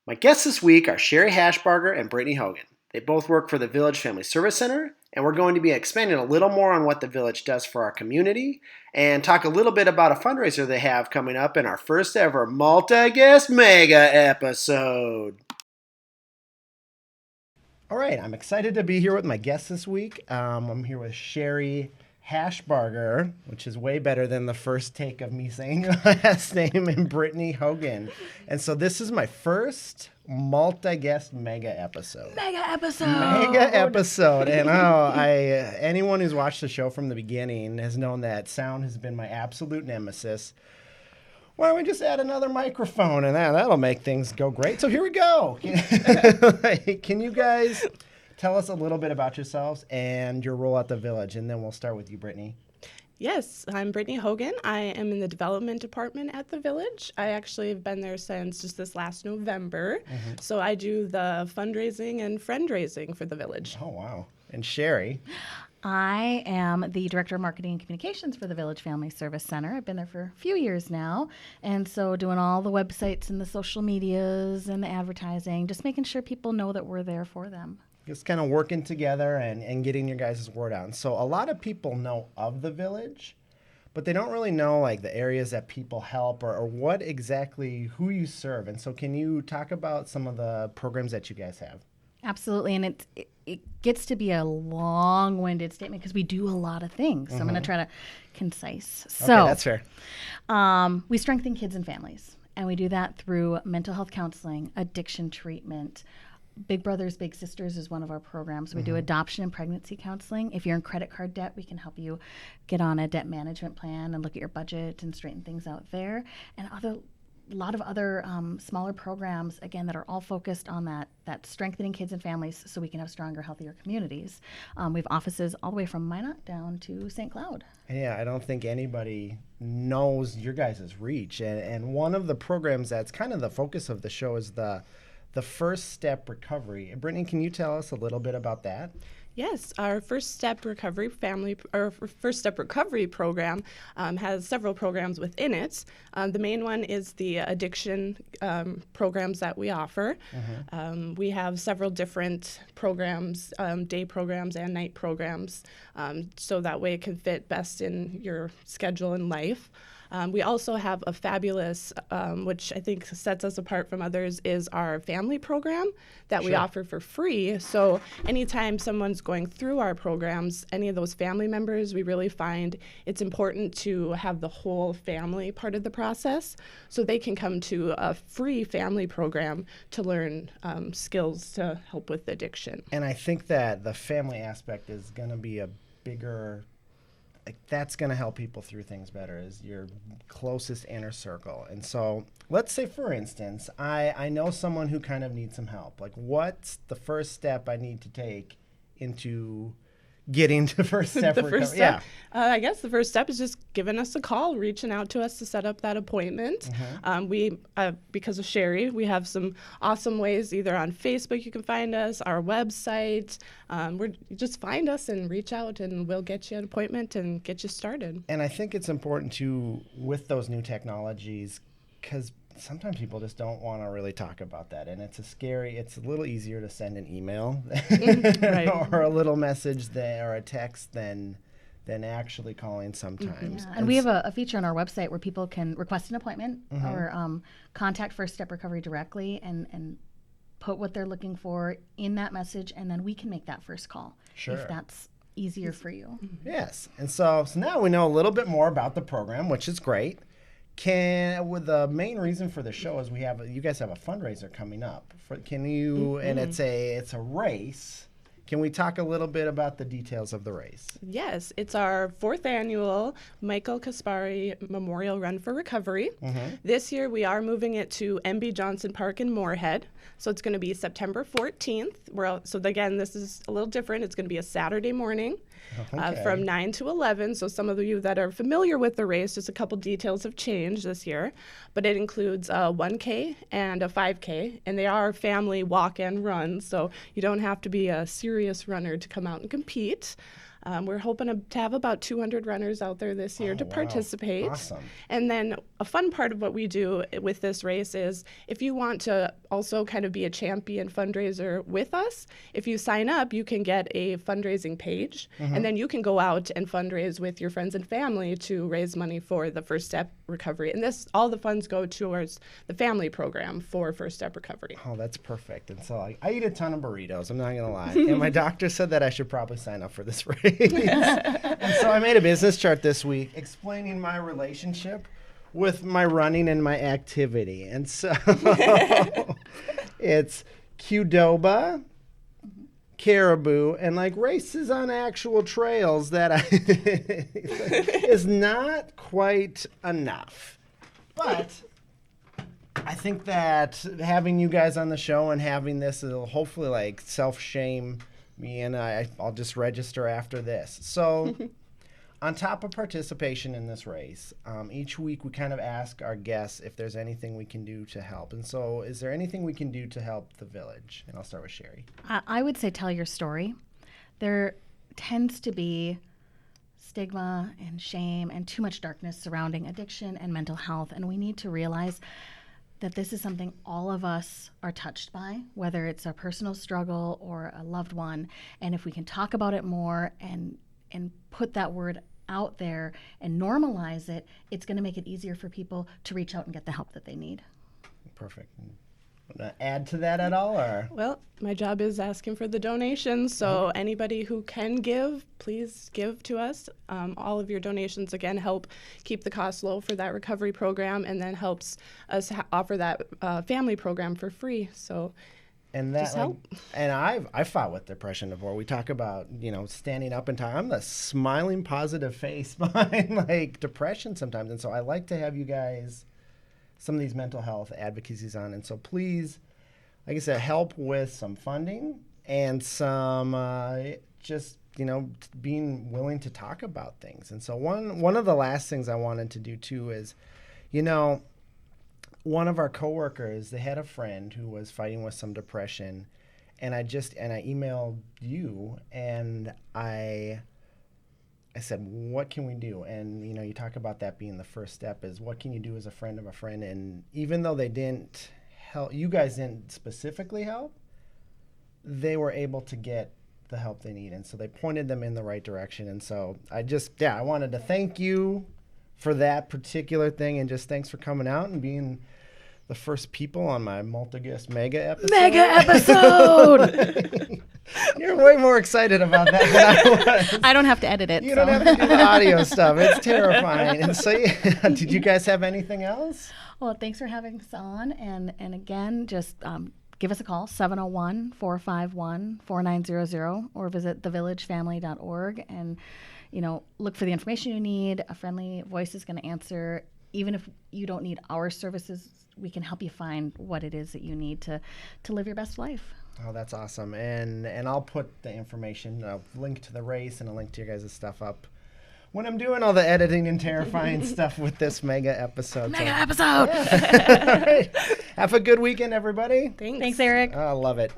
My guests this week are Sherri Hashbarger and Brittney Hogan. They both work for the Village Family Service Center, and we're going to be expanding a little more on what the Village does for our community and talk a little bit about a fundraiser they have coming up in our first ever multi-guest mega episode. All right, I'm excited to be here with my guests this week. I'm here with Sherri Hashbarger, which is way better than the first take of me saying your last name, and Brittney Hogan. And so this is my first multi-guest mega episode. Mega episode. And anyone who's watched the show from the beginning has known that sound has been my absolute nemesis. Why don't we just add another microphone and that'll make things go great. So here we go. Can you guys tell us a little bit about yourselves and your role at the Village, and then we'll start with you, Brittney. Yes, I'm Brittney Hogan. I am in the development department at the Village. I actually have been there since just this last November. So I do the fundraising and friend-raising for the Village. Oh, wow. And Sherri? I am the Director of Marketing and Communications for the Village Family Service Center. I've been there for a few years now, and so doing all the websites and the social medias and the advertising, just making sure people know that we're there for them. Just kind of working together and getting your guys' word out. And so a lot of people know of the Village, but they don't really know like the areas that people help or what exactly, who you serve. And so can you talk about some of the programs that you guys have? Absolutely, and it gets to be a long-winded statement because we do a lot of things. So I'm going to try to concise. So okay, that's fair. We strengthen kids and families, and we do that through mental health counseling, addiction treatment. Big Brothers Big Sisters is one of our programs. We do adoption and pregnancy counseling. If you're in credit card debt, we can help you get on a debt management plan and look at your budget and straighten things out there. And a lot of other smaller programs, again, that are all focused on that strengthening kids and families so we can have stronger, healthier communities. We have offices all the way from Minot down to St. Cloud. Yeah, I don't think anybody knows your guys' reach. And one of the programs that's kind of the focus of the show is the First Step Recovery. Brittney, can you tell us a little bit about that? Yes, our First Step Recovery program has several programs within it. The main one is the addiction programs that we offer. We have several different programs, day programs and night programs, so that way it can fit best in your schedule and life. We also have a fabulous, which I think sets us apart from others, is our family program that we offer for free. So anytime someone's going through our programs, any of those family members, we really find it's important to have the whole family part of the process so they can come to a free family program to learn skills to help with addiction. And I think that the family aspect is going to be a bigger... like that's going to help people through things better is your closest inner circle. And so let's say, for instance, I know someone who kind of needs some help. Like what's the first step I need to take into getting to First Step Recovery? First step, I guess the first step is just giving us a call, reaching out to us to set up that appointment. We, because of Sherri, we have some awesome ways either on Facebook you can find us, our website. Just find us and reach out and we'll get you an appointment and get you started. And I think it's important to, with those new technologies, because sometimes people just don't want to really talk about that. And it's a little easier to send an email or a little message or a text than actually calling sometimes. Yeah. And we have a feature on our website where people can request an appointment or contact First Step Recovery directly and put what they're looking for in that message, and then we can make that first call if that's easier for you. Yes. And so now we know a little bit more about the program, which is great. The main reason for the show is you guys have a fundraiser coming up. And it's a race. Can we talk a little bit about the details of the race? Yes, it's our 4th annual Michael Kaspari Memorial Run for Recovery. This year we are moving it to MB Johnson Park in Moorhead. So it's going to be September 14th. So again, this is a little different. It's going to be a Saturday morning from 9 to 11. So some of you that are familiar with the race, just a couple details have changed this year. But it includes a 1K and a 5K. And they are family walk and run. So you don't have to be a serious runner to come out and compete. We're hoping to have about 200 runners out there this year to wow. participate. Awesome. And then a fun part of what we do with this race is if you want to also kind of be a champion fundraiser with us, if you sign up, you can get a fundraising page, and then you can go out and fundraise with your friends and family to raise money for the First Step Recovery. And all the funds go towards the family program for First Step Recovery. Oh, that's perfect. And so I eat a ton of burritos, I'm not going to lie. And my doctor said that I should probably sign up for this race. And so I made a business chart this week explaining my relationship with my running and my activity. And so it's Qdoba, Caribou, and like races on actual trails that is not quite enough. But I think that having you guys on the show and having this will hopefully like self-shame me, and I'll just register after this. So on top of participation in this race, each week we kind of ask our guests if there's anything we can do to help. And so is there anything we can do to help the village? And I'll start with Sherri. I would say tell your story. There tends to be stigma and shame and too much darkness surrounding addiction and mental health, and we need to realize that this is something all of us are touched by, whether it's a personal struggle or a loved one. And if we can talk about it more and put that word out there and normalize it, it's going to make it easier for people to reach out and get the help that they need. Perfect. Want to add to that at all, or? Well, my job is asking for the donations, so anybody who can give, please give to us. All of your donations, again, help keep the costs low for that recovery program, and then helps us offer that family program for free. So And that, just help. And I've fought with depression before. We talk about, standing up and talking. I'm the smiling, positive face behind like depression sometimes, and so I like to have you guys some of these mental health advocacies on. And so please, like I said, help with some funding and some just, being willing to talk about things. And so one of the last things I wanted to do too is, one of our coworkers, they had a friend who was fighting with some depression, and I emailed you, and I said, what can we do? And, you talk about that being the first step is what can you do as a friend of a friend? And even though they didn't help, you guys didn't specifically help, they were able to get the help they need. And so they pointed them in the right direction. And so I wanted to thank you for that particular thing. And just thanks for coming out and being the first people on my multi-guest mega episode. Mega episode! You're way more excited about that than I was. I don't have to edit it. You don't have to do the audio stuff. It's terrifying. And so, did you guys have anything else? Well, thanks for having us on. And again, just give us a call, 701-451-4900, or visit thevillagefamily.org and, look for the information you need. A friendly voice is going to answer. Even if you don't need our services, we can help you find what it is that you need to live your best life. Oh, that's awesome. And I'll put the information, a link to the race and a link to your guys' stuff up when I'm doing all the editing and terrifying stuff with this mega episode. Mega episode! Yeah. All right. Have a good weekend, everybody. Thanks. Thanks, Eric. I love it.